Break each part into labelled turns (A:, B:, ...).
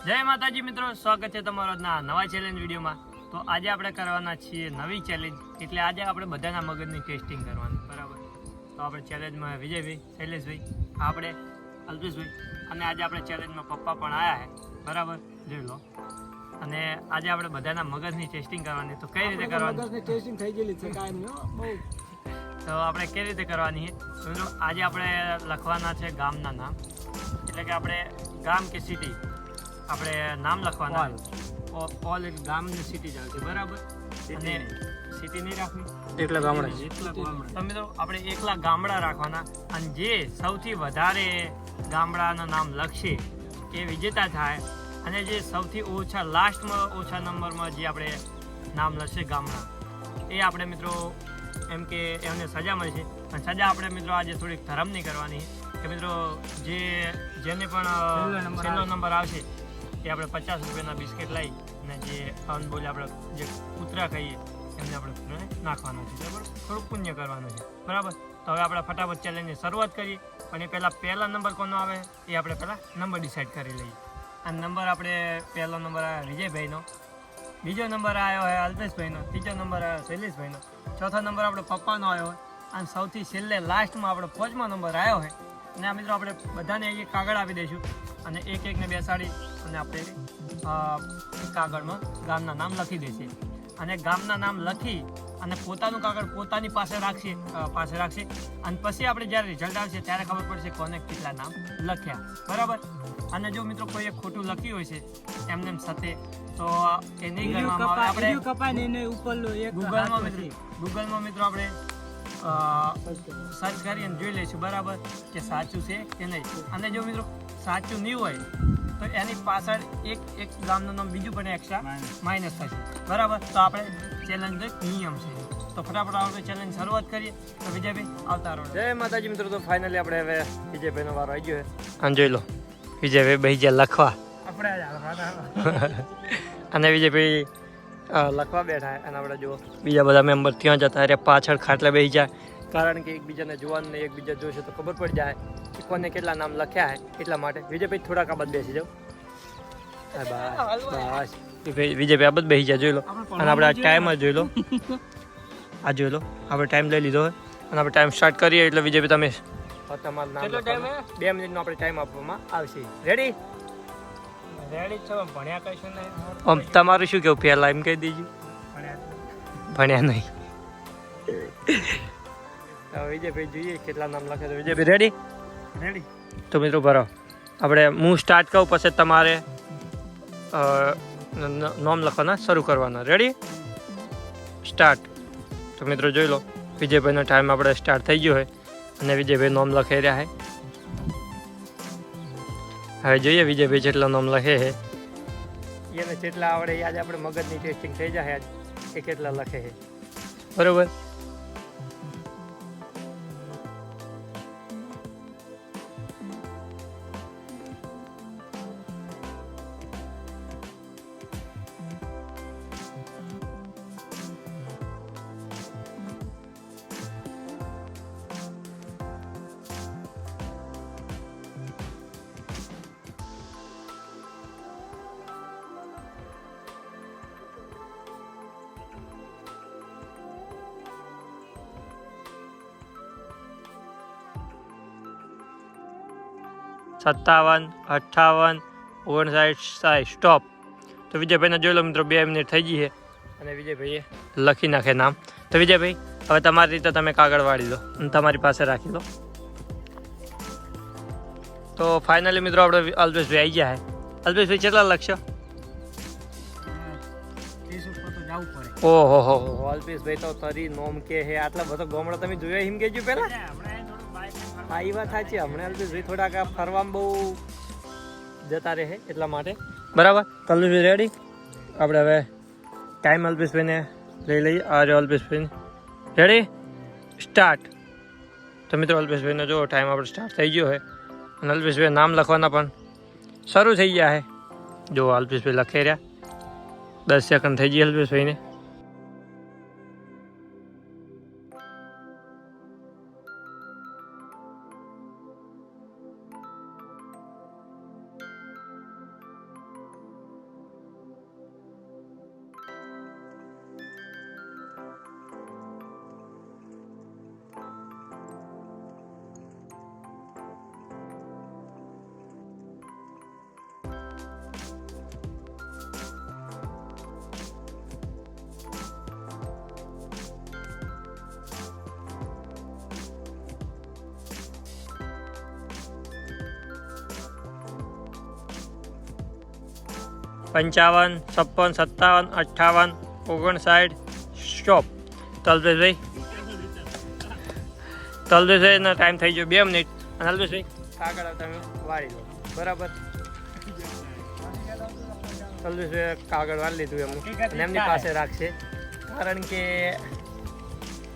A: જય માતાજી મિત્રો, સ્વાગત છે તમારો આજના નવા ચેલેન્જ વિડીયોમાં। તો આજે આપણે કરવાના છીએ નવી ચેલેન્જ, એટલે આજે આપણે બધાના મગજની ટેસ્ટિંગ કરવાની, બરાબર। તો આપણે ચેલેન્જમાં વિજયભાઈ, શૈલેષભાઈ, આપણે અલ્પેશભાઈ, અને આજે આપણે ચેલેન્જમાં પપ્પા પણ આવ્યા છે, બરાબર, જોઈ લો। અને આજે આપણે બધાના મગજની ટેસ્ટિંગ કરવાની, તો કઈ રીતે કરવાની? મગજની ટેસ્ટિંગ થઈ ગયેલી છે કાયમની, બહુ। તો આપણે કઈ રીતે કરવાની છે મિત્રો? આજે આપણે લખવાના છે ગામના નામ, એટલે કે આપણે ગામ કે સિટી આપણે નામ લખવાના, ઓલ ગામ ને સિટી ચાલશે, બરાબર। અને સિટી નહીં રાખવી, એકલા ગામડા। તો મિત્રો આપણે એકલા ગામડા રાખવાના, અને જે સૌથી વધારે ગામડાનું નામ લખશે એ વિજેતા થાય, અને જે સૌથી ઓછા લાસ્ટમાં ઓછા નંબરમાં જે આપણે નામ લખશે ગામડા, એ આપણે મિત્રો એમ કે એમને સજા મળશે। અને સજા આપણે મિત્રો આજે થોડીક ધરમની કરવાની કે મિત્રો જેને પણ છેલ્લો નંબર આવશે એ આપણે 50 રૂપિયાના બિસ્કિટ લઈ અને જે અનબોલે આપણે જે કૂતરા ખાઈએ એમને આપણે કૂતરાને નાખવાના છે, બરાબર, થોડુંક પુણ્ય કરવાનું છે, બરાબર। તો હવે આપણે ફટાફટ ચેલેન્જની શરૂઆત કરીએ, પણ એ પહેલા નંબર કોનો આવે એ આપણે પહેલાં નંબર ડિસાઇડ કરી લઈએ। આ નંબર આપણે પહેલો નંબર આવ્યો વિજયભાઈનો, બીજો નંબર આવ્યો હોય અલ્પેશભાઈનો, ત્રીજો નંબર આવ્યો શૈલેષભાઈનો, ચોથો નંબર આપણે પપ્પાનો આવ્યો હોય, અને સૌથી છેલ્લે લાસ્ટમાં આપણો 5મો નંબર આવ્યો હોય। અને આ મિત્રો આપણે બધાને એક કાગળ આપી દઈશું, અને એકને બેસાડી અને આપણે કાગળમાં ગામના નામ લખી દઈશું, અને ગામના નામ લખી અને પોતાનું કાગળ પોતાની પાસે રાખશે, અને પછી આપણે જ્યારે રિઝલ્ટ આવશે ત્યારે ખબર પડશે કોને કેટલા નામ લખ્યા, બરાબર। અને જો મિત્રો કોઈ એક ખોટું લખ્યું હોય છે એમને સાથે, તો એ નહીં ગણવામાં આવે, આપણે ગૂગલમાં મિત્રો આપણે સર્ચ કરીને જોઈ લઈશું, બરાબર, કે સાચું છે કે નહીં। અને જો મિત્રો સાચું નહીં હોય તો એની પાછળ એક ગામનું નામ બીજું પણ એક્સ્ટ્રા માઇનસ થશે, બરાબર। તો આપણે ચેલેન્જ નિયમ છે, તો ફટાફટ આપણે ચેલેન્જ શરૂઆત કરીએ। તો વિજયભાઈ આવતા રહો। જય માતાજી મિત્રો, તો ફાઇનલી આપણે હવે વિજયભાઈનો વારો આવી ગયો છે, અને જોઈ લો વિજયભાઈ બેસી ગયા લખવા આપણે અને વિજયભાઈ લખવા બેઠા, અને આપણે જો બીજા બધા મેમ્બર ત્યાં જતા રહ્યા પાછળ ખાટલે બેસી જાય, કારણ કે એકબીજાને જોવાનું એકબીજા જોશે તો ખબર પડી જાય કે કોને કેટલા નામ લખ્યા છે, એટલા માટે વિજયભાઈ થોડાક આ બધું બેસી જાઓ, બસ વિજયભાઈ આ બધું બેસી જાય, જોઈ લો। અને આપણે આ ટાઈમ જ જોઈ લો, આ જોઈ લો, આપણે ટાઈમ લઈ લીધો હોય, અને આપણે ટાઈમ સ્ટાર્ટ કરીએ એટલે વિજયભાઈ તમે તમારું નામ 2 મિનિટનો આપણે ટાઈમ આપવામાં આવશે। રેડી છો? ભણ્યા કશું નહીં? આમ તમારું શું કેવું પહેલા એમ કહી દેજો, ભણ્યા નહીં। વિજયભાઈ જોઈએ કેટલા નામ લખે છે। વિજયભાઈ રેડી? તો મિત્રો ભરો, આપણે હું સ્ટાર્ટ કહું પછી તમારે નામ લખવાના શરૂ કરવાના। રેડી? સ્ટાર્ટ। તો મિત્રો જોઈ લો વિજયભાઈનો ટાઈમ આપણે સ્ટાર્ટ થઈ ગયો હોય, અને વિજયભાઈ નામ લખી રહ્યા છે। હવે જોઈએ વિજયભાઈ જેટલા નામ લખે છે એને જેટલા આવડે આજે આપણે મગજની ટેસ્ટિંગ થઈ જાય એ કેટલા લખે છે, બરોબર। સત્તાવન, 58, 59, 60 સ્ટોપ। તો વિજયભાઈને જોઈ લો મિત્રો 2 મિનિટ થઈ ગઈ છે, અને વિજયભાઈએ લખી નાખે નામ। તો વિજયભાઈ હવે તમારી રીતે તમે કાગળ વાળી દો અને તમારી પાસે રાખી દો। તો ફાઇનલી મિત્રો આપણે અલ્પેશભાઈ આવી ગયા છે। અલ્પેશભાઈ કેટલા લખશો? ઓહો હો, અલ્પેશભાઈ તો તરી નોમ કે હે, આટલા બધા ગામડા તમે જોયા એમ કેજો પેલા? હા એ વાત સાચી, હમણાં અલ્પેશભાઈ થોડાક ફરવામાં બહુ જતા રહે એટલા માટે, બરાબર। તો અલ્પેશભાઈ રેડી? આપણે હવે ટાઈમ અલ્પેશભાઈને લઈ લઈએ। આ જો અલ્પેશભાઈ રેડી? સ્ટાર્ટ। તો મિત્રો અલ્પેશભાઈનો જો ટાઈમ આપણે સ્ટાર્ટ થઈ ગયો છે, અને અલ્પેશભાઈ નામ લખવાના પણ શરૂ થઈ ગયા છે। જો અલ્પેશભાઈ લખી રહ્યા, 10 સેકન્ડ થઈ ગઈ અલ્પેશભાઈને। 55, 56, 57, 58, 59 સ્ટોપ. તલબેશભાઈ તલબેશભાઈનો ટાઈમ થઈ ગયો 2 મિનિટ. અને અલ્પેશભાઈ કાગળ તમે વાળી લો. બરાબર, તલબેશભાઈ કાગળ વાળી લીધું એમનું એમની પાસે રાખશે, કારણ કે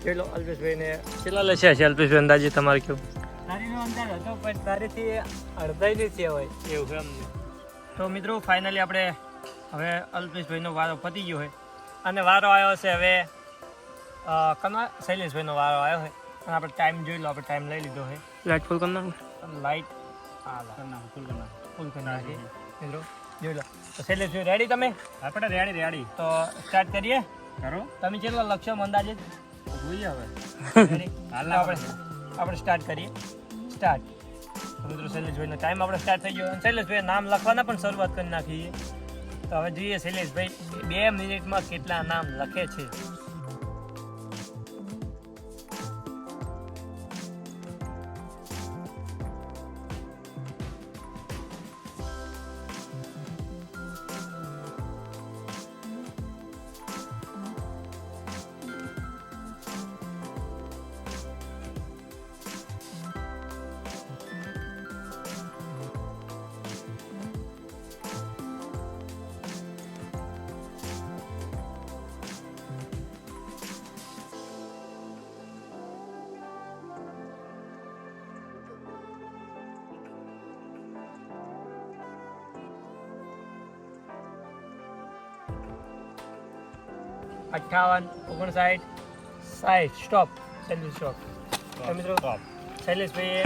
A: ચલો અલ્પેશભાઈને કેટલા લસ્યા છે અલ્પેશભાઈ અંદાજે તમારે કેવું? તારીનો અંદાજ હતો પણ તારીથી અડધાઈ છે હોય એવું એમ. તો મિત્રો ફાઇનલી આપણે હવે અલ્પેશભાઈનો વારો પતી ગયો હોય અને વારો આવ્યો છે હવે કના શૈલેષભાઈનો વારો આવ્યો હોય અને આપણે ટાઈમ જોઈ લો. આપણે ટાઈમ લઈ લીધો હોય. લાઇટ ફૂલ કરી નાખો. લાઇટ ફૂલ કરી નાખીએ મિત્રો, જોઈ લો. તો શૈલેષભાઈ રેડી? તમે? આપણે રેડી. તો સ્ટાર્ટ કરીએ. કરો. તમે કેટલા લક્ષ્ય અંદાજે જોઈએ હવે? આપણે સ્ટાર્ટ કરીએ. સ્ટાર્ટ. તો મિત્રો શૈલેષભાઈનો ટાઈમ આપણે સ્ટાર્ટ થઈ ગયો અને શૈલેષભાઈ નામ લખવાના પણ શરૂઆત કરી નાખીએ. તો હવે જોઈએ શૈલેષભાઈ 2 મિનિટમાં કેટલા નામ લખે છે. અઠ્ઠાવન, 59, 60 સ્ટોપ. શૈલેષ સ્ટોપ. મિત્રો શૈલેષભાઈ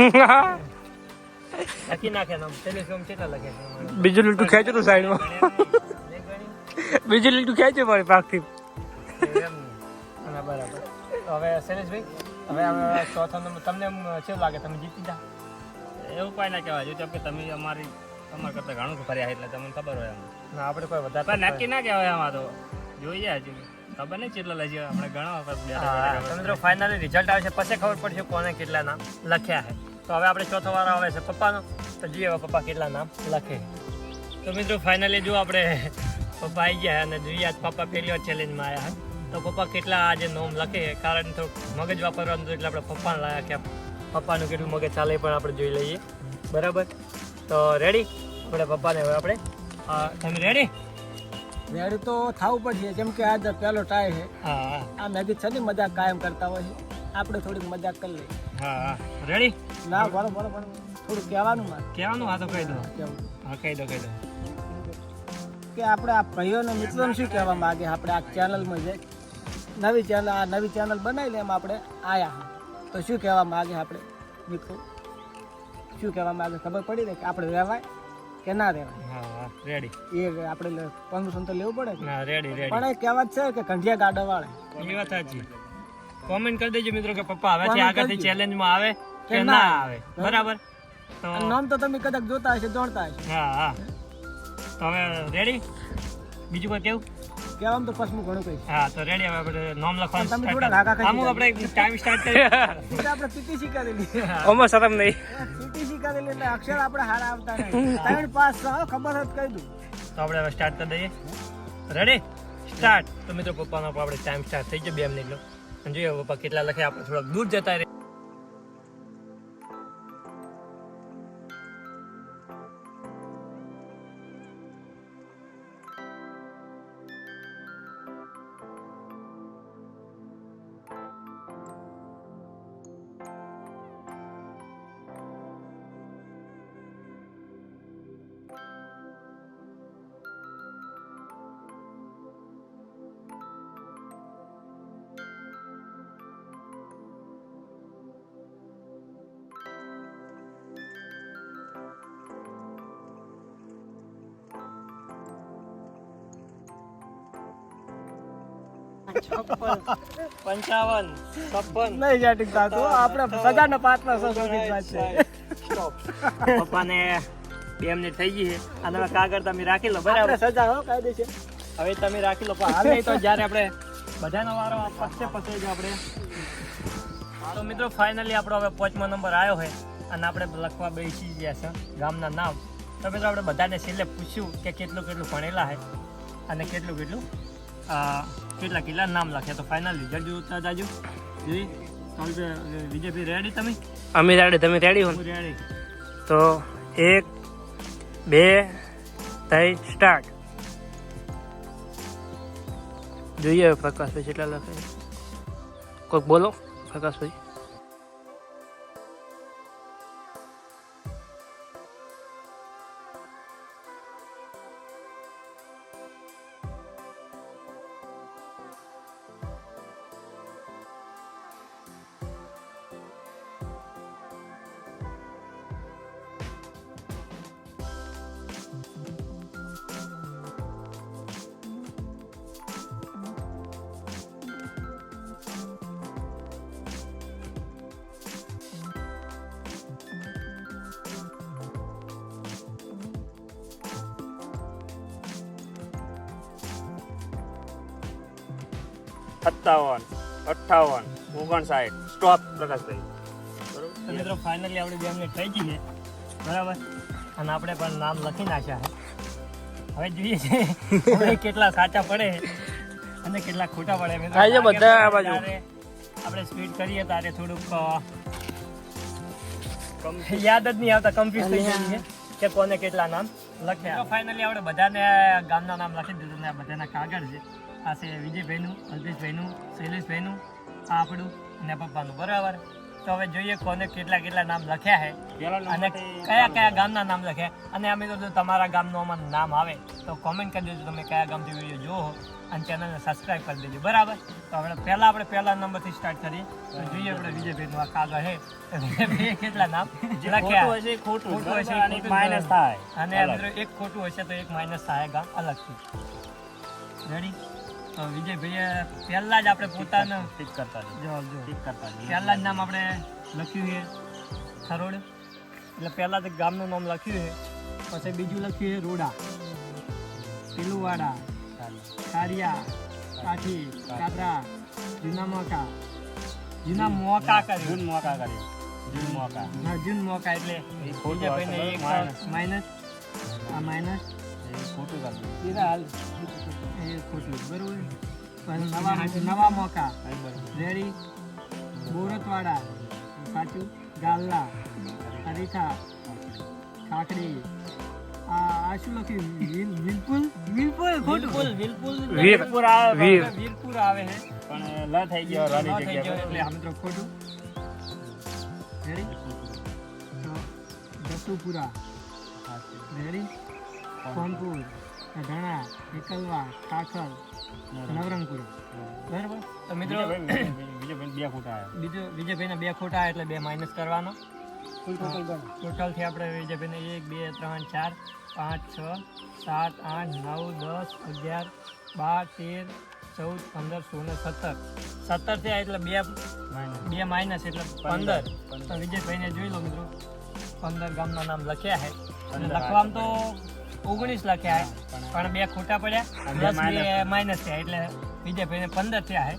A: લખી નાખે નામ. શૈલેષભાઈ કેટલા લખે છે? બીજું લીટું ખેંચો તો સાઈડમાં. બીજું લીટું ખેંચો પડે પાકથી. બરાબર. હવે શૈલેષભાઈ હવે ચોથો નંબર તમને કેવું લાગે? તમે જીતી જા એવું કોઈ ના કહેવાય. જો કે તમે તમારા કરતા ઘણું ફર્યા એટલે તમને ખબર હોય. ના આપણે કોઈ વધારે નક્કી ના કહેવાય. આમાં તો જોઈએ હજુ ખબર નહીં કેટલા લઈ જાય. આપણે ઘણા મિત્રો ફાઇનલી રિઝલ્ટ આવે છે પછી ખબર પડશે કોને કેટલા નામ લખ્યા છે. તો હવે આપણે ચોથો વારો આવે છે પપ્પાનો. તો જોઈએ હવે પપ્પા કેટલા નામ લખે. તો મિત્રો ફાઇનલી જો આપણે પપ્પા આવી ગયા અને જોઈએ આજ પપ્પા પહેલી વાર ચેલેન્જમાં આવ્યા હોય તો પપ્પા કેટલા આજે નામ લખે. કારણ તો મગજ વાપરવાનું એટલે આપણે પપ્પાને લાવ્યા કે પપ્પાનું કેટલું મગજ ચાલે પણ આપણે જોઈ લઈએ. બરાબર, તો રેડી? આપણે પપ્પાને હવે આપણે તમે રેડી?
B: રેડી તો થવું પડશે કેમ કે આજ પહેલો ટ્રાય છે.
A: હા, આ
B: મેગી છે ને મજાક કાયમ કરતા હોય છે, આપણે થોડીક મજાક કરી લઈએ.
A: હા રેડી?
B: ના બરોબર થોડું કહેવાનું મારે.
A: કહેવાનું? હા તો કહી દો. હા કહી દો
B: કે આપણે આ ભાઈઓને મિત્રોને શું કહેવા માંગે? આપણે આ ચેનલમાં જે નવી ચેનલ બનાવી લે એમાં આપણે આયા તો શું કહેવા માંગે? આપણે મિત્રો શું કહેવા માંગે ખબર પડી ને કે આપણે રહેવાય કે ના રહેવાય?
A: હા રેડી.
B: એ આપણે પરમિશન તો લેવું પડે.
A: ના રેડી.
B: પણ એ કહેવત છે કે કંઠિયા ગાડા વાળે.
A: એ વાત સાચી. કોમેન્ટ કરી દેજો મિત્રો કે પપ્પા હવેથી આગળથી ચેલેન્જમાં આવે કે ના આવે. બરાબર, તો
B: નામ તો તમે કદાચ જોતા હશે, દોડતા હશે.
A: હા તો હવે રેડી? બીજું કોઈ કેવું?
B: કહેવામાં તો પછું ઘણું કહીશ.
A: હા તો રેડી. હવે આપણે નામ લખવાનું
B: તમે થોડા લાગા ખાઈ
A: આપણે ટાઈમ સ્ટાર્ટ કરીએ.
B: આપણે પીટીસી કરેલી.
A: ઓમાં શરમ નહીં.
B: પીટીસી કરેલી એટલે અક્ષર આપણે હારા આવતા નહીં. 3 પાસ ખબર જ કહી દઉં.
A: તો આપણે હવે સ્ટાર્ટ કરી દઈએ. રેડી? સ્ટાર્ટ. તો મિત્રો પપ્પાનો આપણે ટાઈમ સ્ટાર્ટ થઈ ગયો 2 મિનિટનો. અને જોઈએ પપ્પા કેટલા લખે. આપણે થોડાક દૂર જતા રહે. પંચાવન, 56
B: નહીં સેટિંગ થતું. આપણે સજાના પાત્રા
A: પપ્પાને 2 મિનિટ થઈ ગઈ છે અને હવે કાગળ તમે રાખી લો. બરાબર,
B: સજા હો કાયદેસર.
A: હવે તમે રાખી લો. પણ હાલ નહીં તો જ્યારે આપણે બધાનો વારો પચે પછી જ આપણે. તો મિત્રો ફાઇનલી આપણો હવે 5મો નંબર આવ્યો છે અને આપણે લખવા બેસી ગયા છે ગામના નામ. તો મિત્રો આપણે બધાને છેલ્લે પૂછ્યું કે કેટલું ભણેલા છે અને કેટલું કેટલા નામ લખ્યા. તો ફાઇનલ રિઝલ્ટ જોતા જાજો. જોઈ તો વિજયભાઈ રેડી? તમે?
C: અમે રેડી. તમે રેડી હો?
A: રેડી.
C: તો 1 2 3 સ્ટાર્ટ. જોઈએ પ્રકાશભાઈ કેટલા લખે. કોઈક બોલો પ્રકાશભાઈ. સત્તાવન 58 59 સ્ટોપ પ્રકાશભાઈ.
A: તો મિત્રો ફાઇનલી આપણે 2 મિનિટ થઈ ગઈ છે, બરાબર. અને આપણે પણ નામ લખી નાખ્યા છે. હવે જોઈએ છે હવે કેટલા સાચા પડે અને કેટલા ખોટા પડે. મિત્રો
C: આજે બધા આ બાજુ
A: આપણે સ્પીડ કરીએ ત્યારે થોડુંક યાદ જ નહીં આવતા, કન્ફ્યુઝ થઈ જાય છે કે કોને કેટલા નામ લખ્યા. ફાઇનલી આપણે બધાને ગામના નામ લખી દીધું ને આ બધાના કાગળ છે. આ છે વિજયભાઈનું, અલ્પેશભાઈનું, શૈલેષભાઈનું, આ આપણું અને પપ્પાનું, બરાબર. તો હવે જોઈએ કોને કેટલા નામ લખ્યા છે અને કયા ગામના નામ લખ્યા. અને અમે તો જો તમારા ગામનું અમારું નામ આવે તો કોમેન્ટ કરી દેજો તમે કયા ગામથી વિડીયો જોવો અને ચેનલને સબસ્ક્રાઈબ કરી દેજો, બરાબર. તો આપણે પહેલા નંબરથી સ્ટાર્ટ કરીએ. તો જોઈએ આપણે વિજયભાઈનું આ કાગળ છે તો વિજયભાઈએ કેટલા નામ લખ્યા હશે. ખોટું હશે અને માઇનસ થાય, અને મિત્રો એક ખોટું હશે તો એક માઇનસ થાય ગામ અલગથી. રેડી? તો વિજયભાઈએ પહેલા જ આપણે પોતાનું ટીક કરતા પહેલા જ નામ આપણે લખ્યું છે થરોડ, એટલે પહેલા તો ગામનું નામ લખ્યું છે. પછી બીજું લખ્યું છે રોડા, પીલુવાડા, કારિયા, કાઠી, કાદરા, જૂના મોકા એટલે વિજયભાઈને એક માઇનસ, આ માઇનસ એ ખોટું, બરોબર. પછી નવા મોકા, રેડી, બોરતવાડા, સાચું, ગાલ્લા, અરીઠા, ખાખડી, આ શું લખ્યું? વિલપુર ખોટું. વીરપુર આવે છે પણ લ થઈ ગયો એટલે આ મિત્રો ખોટું. રેડી? તો જસુપુરા, રેડી, સોનપુર, ધણા, એકલવા, કાખલ, નવરંગપુર, બરાબર. તો મિત્રો વિજયભાઈના 2 ખોટા એટલે 2 માઇનસ કરવાનો. ટોટલથી આપણે વિજયભાઈને 1 2 3 4 5 6 7 8 9 10 11 12 13 14 15 16 17 થયા એટલે 2 માઇનસ એટલે 15. તો વિજયભાઈને જોઈ લો મિત્રો, 15 ગામના નામ લખ્યા છે અને લખવામાં તો 19 લખ્યા છે પણ 2 ખોટા પડ્યા પ્લસ 2 માઇનસ થયા એટલે વિજયભાઈને 15 થયા છે.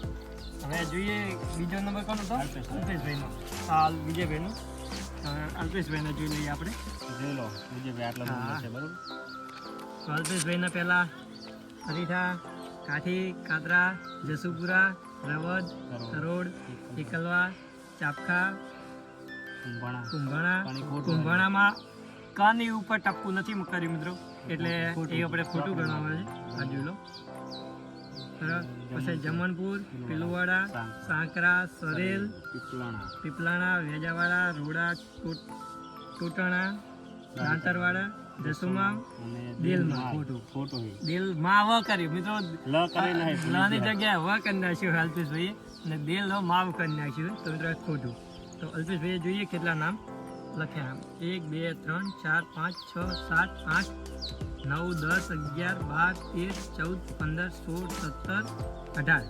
A: હવે જોઈએ બીજો નંબર કોનો હતો? અલ્પેશભાઈનો. આ વિજયભાઈનું, અલ્પેશભાઈને જોઈ લઈએ આપણે. જોઈ લો વિજયભાઈ આટલા નંબર છે, બરાબર. તો અલ્પેશભાઈના પહેલા અરીઠા, કાઠી, કાદરા, જસુપુરા, રવદ, તરોડ, એકલવા, ચાપખા, કુંભાણામાં કાની ઉપર ટપકું નથી કર્યું મિત્રો, એટલે એ આપણે ખોટું ગણવામાં છે. આ જોઈ લો. પછી જમણપુર, પીલુવાડા, સાંકરા, સરેલ, પીપલાણા, વેજાવાડા, રોડા, ટોટણા, દાંતરવાડા, જસુમા, દિલમાં દિલમાં વ કર્યું મિત્રો, લની જગ્યાએ વ કરી નાખ્યું અલ્પેશભાઈએ અને દિલ માવ કરી નાખ્યું. તો મિત્રો ખોટું. તો અલ્પેશભાઈએ જોઈએ કેટલા નામ લખ્યા. 1 2 3 4 5 6 7 8 9 10 11 12 13 14 15 16 17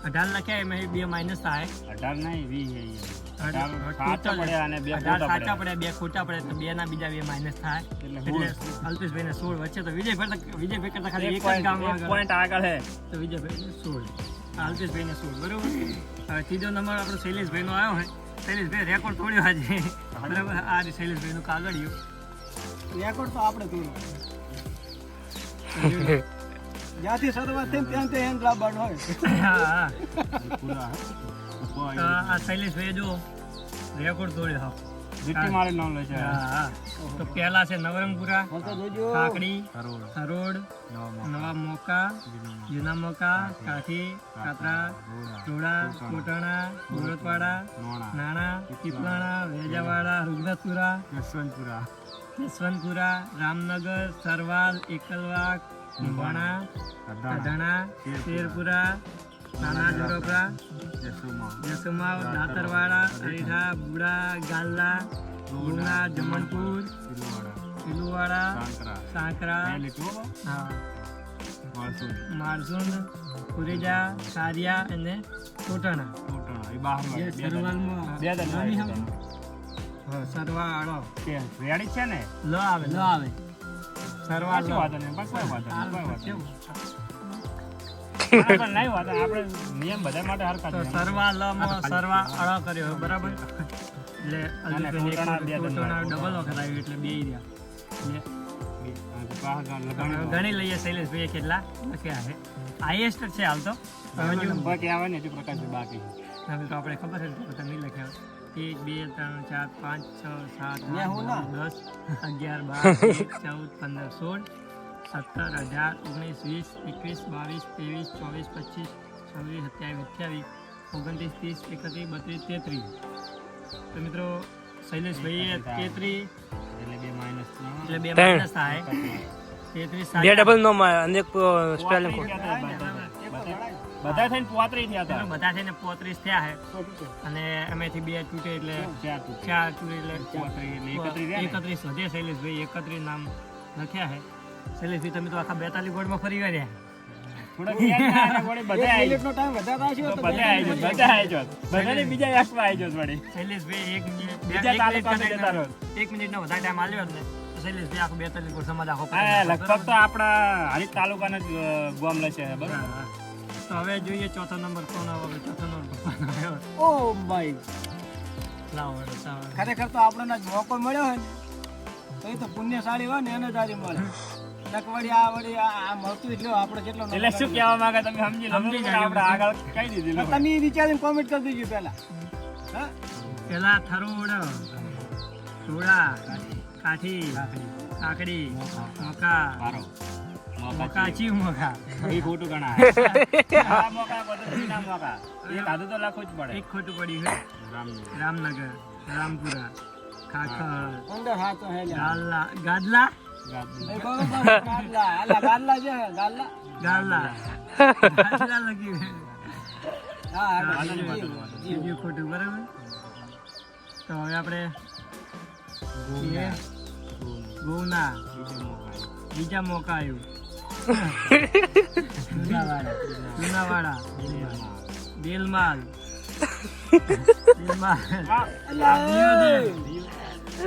A: 18 લખ્યા. એમાં 2 માઇનસ થાય. 18 નહીં 20 સાચા પડ્યા અને 2 ખોટા પડ્યા એટલે 2 ના બીજા 2 માઇનસ થાય એટલે અલ્પેશભાઈને 16 વચ્ચે. તો વિજયભાઈ કરતા ખાલી એક જ ગામ પોઈન્ટ આગળ છે તો વિજયભાઈને 16, અલ્પેશભાઈને 16, બરોબર. હવે ત્રીજો નંબર આપણો શૈલેષભાઈનો આવ્યો છે. શૈલેષભાઈ રેકોર્ડ તોડ્યો આજે, બરાબર. આ શૈલેષભાઈનું કાગળિયું
B: રેકોર્ડ તો આપણે તોડો. જ્યાંથી શરૂઆત થઈ ત્યાંથી એન્ડ લાવવાનો હોય.
A: હા આ શૈલેષભાઈ જો રેકોર્ડ તોડ્યો.
C: જીટી મારે નામ લે છે.
A: હા તો પહેલા છે નવરંગપુરા,
B: હવે તો જોજો.
A: કાકડી, હરોડ, નવા મોકા, જૂના મોકા, કાઠી, કાતરા, ટોળા, કોટણા, ગોરતવાડા, નાણા, પીપલાણા, વેજાવાડા, રૂગનાથપુરા, યશવંતપુરા, રામનગર, સરવાલ, એકલવાગ, કુંભાણા, અઢાણા, શેરપુરા, નાના જોડોપરા, જસુમાવ, દાતરવાડા, અરીઠા, બુડા, ગાલ્લા, ગુના, જમણપુર, સિલુવાડા, સાંકરા, હા, મારસુંડ, કુરેજા, સારિયા અને કોટણા. જે સરવાલમાં નાની આવે. હા, સરવાળો
C: રેડી છે ને?
A: લ આવે સરવાળ
C: કશી
A: લ.
C: વાંધો નહીં, બસ કોઈ વાંધો નહીં, કોઈ વાંધો
A: કેવું?
C: નહીં. પણ નહીં વાંધો નહીં, આપણે નિયમ બધા માટે હરકત
A: તો
C: નહીં.
A: સરવા લ માં સરવા અળ કર્યો બરાબર. એટલે
C: ટોટણા બે
A: ટોટણા ડબલ વખત આવ્યું એટલે બે રહ્યા.
C: લગાડી દો.
A: ગણી લઈએ શૈલેષભાઈ કેટલા લખ્યા છે. હાઈએસ્ટ છે હાલ તો. હવે જો
C: બાકી આવે ને હજુ પ્રકાશભાઈ બાકી છે.
A: હવે તો આપણે ખબર છે ને તો નહીં લખ્યા. 1 2 3 4 5 6 7
B: મેં હું ના.
A: 8 9 10 11 12 13 14 15 16 17 18 19 20 21 22 23 24 25 26 27 28 29 30 31 32 33. તો મિત્રો શૈલેષભાઈએ 33
C: એટલે બે માઇનસ
A: એટલે બે
C: ત્રણ.
A: માઇનસ થાય 33
C: બે ડબલ નો માં અને એક સ્પેલિંગ બધા થઈને 35 થયા હતા.
A: બધા થઈને 35 થયા છે અને એમાંથી બે તૂટે એટલે 4 તૂટે એટલે 31 વધે. શૈલેષભાઈ 31 નામ લખ્યા છે. શૈલેષભાઈ તમે તો આખા 42 ગોળમાં ફરી ગયા.
C: થોડાક યાદ ના આવે, વળી બધા આવી
B: મિનિટનો ટાઈમ વધારે આવશે
C: તો
B: તો
C: બધા આવી જાત, બધા આવી જાત. બધાને બીજા એકમાં આવી જાત વળી.
A: શૈલેષભાઈ એક મિનિટ
C: બીજા તાલુકા જતા રહો.
A: એક મિનિટનો વધારે ટાઈમ આલ્યો ને તો શૈલેષભાઈ આખો 42 ગોળ સમાજ આખો પતી
C: હા,
A: જાય.
C: લગભગ તો આપણા હારીજ તાલુકાના જ ગોમ લેશે બરોબર.
A: હા. તો હવે જોઈએ ચોથો નંબર કોણ આવે. ચોથો નંબર પપ્પાનો આવ્યો.
B: ઓ ભાઈ
A: લાવો વડો, ચાલો.
B: ખરેખર તો આપણને જ મોકો મળ્યો હોય ને તો એ તો પુણ્યશાળી હોય ને એને જ આજે મળે. નકવડી આ વળી આ મળતું એટલે આપણે કેટલો નંબર
C: એટલે શું કહેવા માંગે તમે સમજી લો.
A: સમજી
C: બરોબર, આપણે આગળ કહી દીધી લો.
B: તમે એ વિચારીને કોમેન્ટ કરી દેજો પહેલા. હા
A: પેલા થરોડ, ટોળા, કાઠી, કાકડી, મોકા,
C: મારો
A: મોકા ચીવ મોકા.
C: એ ખોટું ગણાય. આ મોકા પદ્ધતિ ના મોકા. એક આધું તો લખવું જ પડે.
A: એક ખોટું પડ્યું છે. રામનગર, રામપુરા, ખાખર,
B: અંદર હાથ હે લ્યા.
A: ગાદલા,
B: એ બરોબર ગાદલા. આલા ગાદલા છે ગાદલા.
A: ગાદલા લખ્યું છે.
B: હા હા
A: બીજું ખોટું બરાબર. તો હવે આપણે છીએ ગોના, બીજા મોકા આવ્યું. જુનાવાડા, દેલમાલ,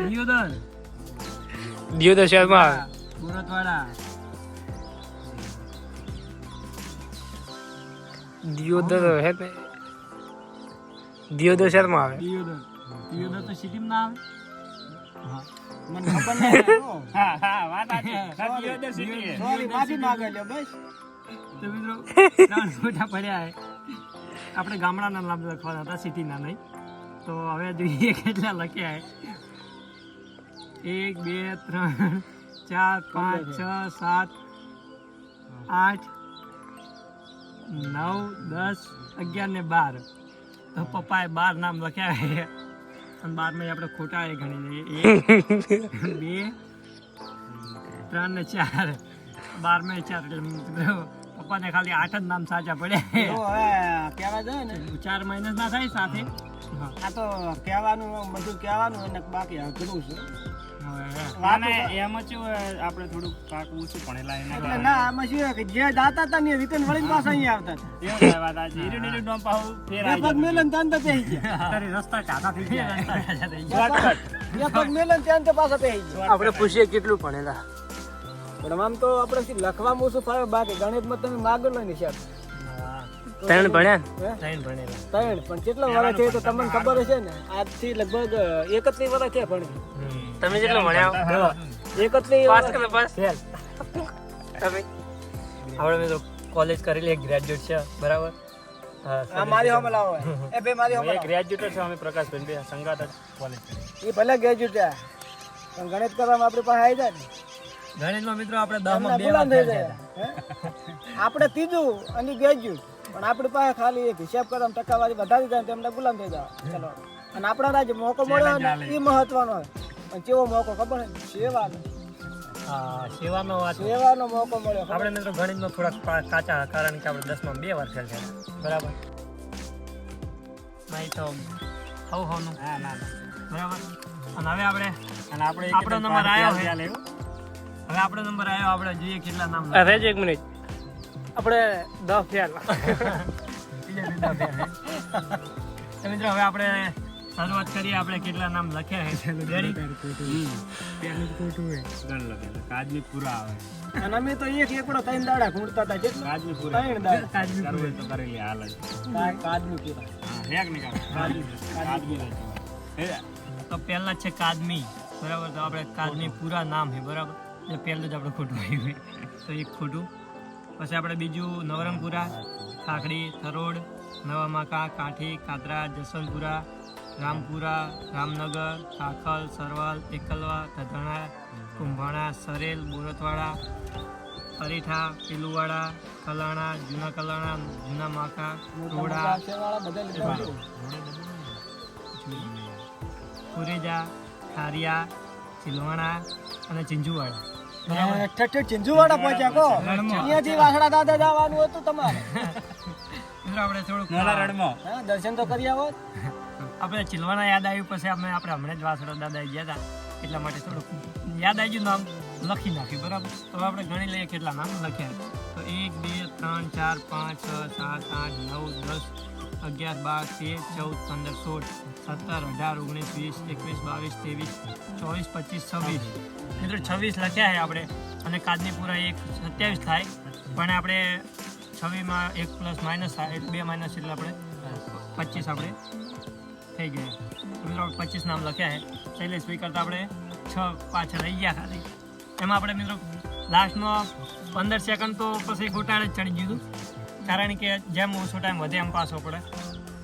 A: દિયોદર,
C: દિયોદર શહેરમાં
A: સુરતવાડા,
C: દિયોદર હે ને દિયોદર શહેરમાં આવે.
A: દિયોદર તો સિટીમાં ના આવે.
B: મને ખબર નહીં.
C: હા હા વાત સાચી. દિયોદર સિટી છે.
B: સોરી માફી માંગે લ્યો બસ.
A: તો મિત્રો 3 ખોટા પડ્યા છે. આપણે ગામડાના નામ લખવાના હતા, સિટીના નહીં. તો હવે જોઈએ કેટલા લખ્યા છે. 1 2 3 4 5 6 7 8 9 10 11 ને 12. તો પપ્પાએ 12 નામ લખ્યા છે અને 12 આપણે ખોટા એ ગણી લઈએ. 1 2 3 ને 4 12 માં 4 એટલે મિત્રો પપ્પાને ખાલી 8 જ નામ સાચા પડ્યા.
B: જો હવે કહેવા જાય ને
A: 4 માઇનસ ના થાય સાથે.
B: આ તો કહેવાનું બધું કહેવાનું અને બાકી અઘરું છે.
C: અને એમાં શું આપણે થોડું કાક ઓછું ભણેલા એને
B: એટલે ના આમાં શું છે કે જે દાતા હતા ને એ રિટર્ન વળીને પાછા અહીંયા આવતા હતા.
C: એવું થાય વાત આ જીરું નીરું ડોમ પાહુ ફેર
B: બે
C: આવી
B: પગ મેલે ને ત્યાં તો બેસી ગયા.
C: તારી રસ્તા કાઢા થઈ ગયા.
B: બે પગ મેલે ને ત્યાં તો પાછા બેસી ગયા.
C: આપણે પૂછીએ કેટલું ભણેલા.
B: પણ આમ તો આપણે શું લખવામાં ઓછું ફાવે, બાકી ગણિતમાં તમે માગો લો ને હિસાબ.
C: 3 ભણ્યા ને?
B: હે?
A: 3 ભણેલા.
B: ત્રણ પણ કેટલા વર્ષ છે તો તમને ખબર હશે ને. આજથી લગભગ 31 વર્ષ છે ભણે.
C: તમે કેટલું ભણ્યા?
B: એકત્રીસ
A: પાસ કરે પાસ ફેલ તમે આપણે મિત્રો કોલેજ કરેલી એક ગ્રેજ્યુએટ છે બરાબર
B: આ મારી હોમે લાવો એ બે મારી હોમે
C: એક ગ્રેજ્યુએટ છે અમે પ્રકાશભાઈ બે સંગાત જ કોલેજ કરી
B: એ ભલે ગ્રેજ્યુએટ છે પણ ગણિત કરવામાં આપણી પાસે આવી જાય ને
A: ગણિતમાં મિત્રો આપણે 10
B: એમના
A: માં 2
B: ગુલામ
A: વાર
B: થઈ
A: ફેલ
B: જાય આપણે ત્રીજું અને ગ્રેજ્યુએટ પણ આપણી પાસે ખાલી એક હિસાબ કરવામાં ટકાવારી વધારી જાય તો એમને ગુલામ થઈ જાય ચલો અને આપણા રાજ્ય મોકો મળ્યો ને એ મહત્વનો હોય પણ કેવો મોકો ખબર છે સેવાનો
A: હા સેવાનો વાત
B: સેવાનો મોકો મળ્યો ખબર?
A: આપણે મિત્રો ગણિતમાં થોડાક કાચા કારણ કે આપણે 10 માં 2 વાર ફેલ થયા બરાબર નહીં તો હવનું
C: હા ના
A: બરાબર અને હવે આપણે
C: અને આપણે
A: આપણો નંબર આવ્યો છે.
C: લેવો
A: હવે આપણો નંબર આવ્યો આપણે જોઈએ કેટલા નામ અરે જ 1 મિનિટ આપણે 10 ફેલ બીજા 10 ફેલ તો મિત્રો હવે આપણે શરૂઆત કરીએ આપણે કેટલા નામ લખ્યા છે રેડી
C: પેલું ખોટું હોય ગણ લખેલા કાજમી પૂરા આવે
B: અને અમે તો એક એકડો 3 દાડા ખૂંડતા હતા કેટલા
C: કાજમી પૂરા
B: 3 દાડા
C: કરવું હોય તો કરેલી હાલ જ
B: કાજમી પૂરા
C: હા હેક નહીં કાજમી
A: તો પહેલા છે કાદમી બરાબર તો આપણે કાદમી પૂરા નામ છે બરાબર જે પહેલું જ આપણે ખોટું આવ્યું તો એક ખોટું પછી આપણે બીજું નવરંગપુરા ખાખડી થરોડ નવામાકા કાઠી કાતરા જસવંતપુરા રામપુરા રામનગર કાખલ સરવાલ એકલવા ધધણા કુંભાણા સરેલ બોરતવાડા અરીઠા પીલુવાડા કલાણા જૂના કલાણા જૂના માકા રોડા
B: સેવાળા બધા લીધા છે.
A: કુરેજા ખારિયા ચિલવાણા અને ચિંજુવાડા
B: ઠઠ ચિંજુવાડા પહોંચ્યા કો અહીંયાથી વાસણા દાદા જવાનું હતું તમારે
A: મિત્રો આપણે થોડુંક
C: નોલા રડમો
B: હા દર્શન તો કરી આવો
A: આપણે ચિલવાણા યાદ આવ્યું પછી આપણે હમણાં જ વાસણો દાદા ગયા હતા એટલા માટે થોડુંક યાદ આવી ગયું નામ લખી નાખ્યું બરાબર તો હવે આપણે ગણી લઈએ કેટલા નામ લખ્યા તો 1 2 3 4 5 6 7 8 9 10 11 12 13 14 15 16 17 18 19 20 21 22 23 24 25 26 મિત્રો 26 લખ્યા છે આપણે અને કાદનીપુરા 1 27 થાય પણ આપણે 26 માં 1 પ્લસ માઇનસ થાય એટલે 2 માઇનસ એટલે આપણે 25 આપણે થઈ ગયા મિત્રો 25 નામ લખ્યા છે શૈલેષભાઈ કરતાં આપણે 6 પાછળ રહી ગયા ખાલી એમાં આપણે મિત્રો લાસ્ટમાં 15 સેકન્ડ તો પછી ગોટાળે જ ચડી ગયું હતું કારણ કે જેમ ઓછો ટાઈમ વધે એમ પાછો પડે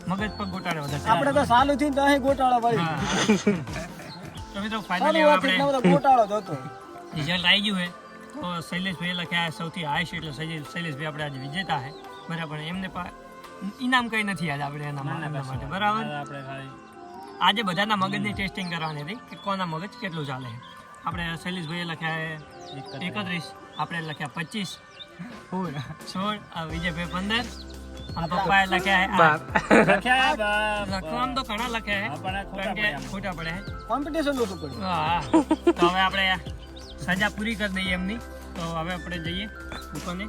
A: મગજ પર ગોટાળે વધે
B: આપણે તો સાલું થઈને તો અહીં ગોટાળો પડી
A: તો મિત્રો ફાઇનલી
B: સારું
A: આપણે
B: વાત એટલે ગોટાળો જ હતો
A: રિઝલ્ટ આવી ગયું છે તો શૈલેષભાઈ લખ્યા સૌથી હાઈએસ્ટ એટલે શૈલેષભાઈ આપણે આજે વિજેતા છે બરાબર એમને ઇનામ કંઈ નથી યાદ આપણે એના માટે બરાબર
C: આપણે ખાલી
A: આજે બધાના મગજની ટેસ્ટિંગ કરવાની હતી કે કોના મગજ કેટલું ચાલે છે આપણે શૈલેષભાઈએ લખ્યા 31 આપણે લખ્યા 25 16 વિજયભાઈ 15 અને પપ્પાએ લખ્યા લખવામાં તો ઘણા લખ્યા છે કારણ કે ખોટા પડે છે
B: કોમ્પિટિશન ઓછું પડ્યું
A: હા તો હવે આપણે સજા પૂરી કરી દઈએ એમની તો હવે આપણે જઈએ દુકાને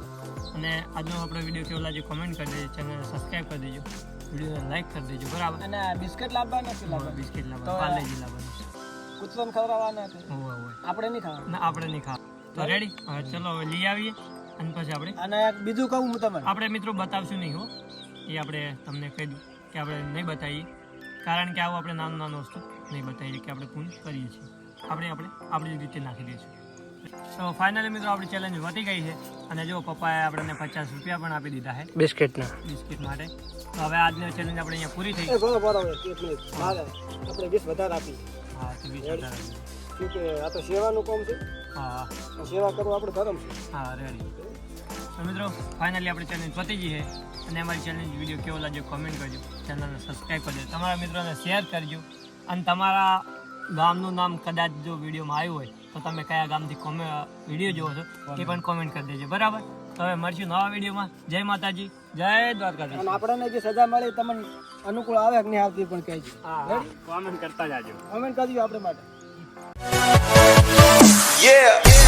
A: અને આજનો આપણો વિડીયો કેવો લાગ્યો કોમેન્ટ કરી દેજો ચેનલને સબસ્ક્રાઈબ કરી દેજો વિડીયોને લાઈક કરી દેજો બરાબર
B: અને આ બિસ્કિટ લાવવા નથી લાવવા
A: બિસ્કિટ
B: તો
A: લાવવા પાર્લેજી લાવવાનું
B: કૂતરાને ખવડાવવાના હતા
A: હોય હોય
B: આપણે નહીં ખાવાનું
A: ના આપણે નહીં ખાવા તો રેડી હવે ચલો હવે લઈ આવીએ અને પછી આપણે
B: અને એક બીજું કહું હું તમને
A: આપણે મિત્રો બતાવશું નહીં હો એ આપણે તમને કહી દઉં કે આપણે નહીં બતાવીએ કારણ કે આવું આપણે નાનું વસ્તુ નહીં બતાવીએ કે આપણે પૂર્ણ કરીએ છીએ આપણે આપણી રીતે નાખી દઈશું તો ફાઇનલી મિત્રો આપણી ચેલેન્જ વધી ગઈ છે અને જો પપ્પાએ આપણને 50 રૂપિયા પણ આપી દીધા છે બિસ્કિટ માટે તો હવે આજની ચેલેન્જ આપણે અહીંયા પૂરી થઈ
B: એ બરોબર એક મિનિટ મારે આપણે 20 વધારે આપી
A: હા તો 20 વધારે
B: શું કે આ તો સેવાનું કામ છે
A: હા
B: સેવા કરવું આપણે ધર્મ છે
A: હા રેડી તો મિત્રો ફાઇનલી આપણી ચેલેન્જ પતી ગઈ છે અને અમારી ચેલેન્જ વિડીયો કેવો લાગ્યો કોમેન્ટ કરજો ચેનલને સબસ્ક્રાઈબ કરજો તમારા મિત્રોને શેર કરજો અને તમારા ગામનું નામ કદાચ જો વિડીયોમાં આવ્યું હોય તો તમે કયા ગામથી વિડીયો જોવો છો એ પણ કોમેન્ટ કરી દેજો બરાબર તો હવે મળશું નવા વિડીયોમાં જય માતાજી જય દ્વારકાધીશ
B: અને આપણને જે સજા મળી તમને અનુકૂળ આવે કે નહીં આવતી પણ કહેજો
A: હા
C: કોમેન્ટ કરતા જાજો
B: કમેન્ટ કરજો આપણે માટે
D: Yeah.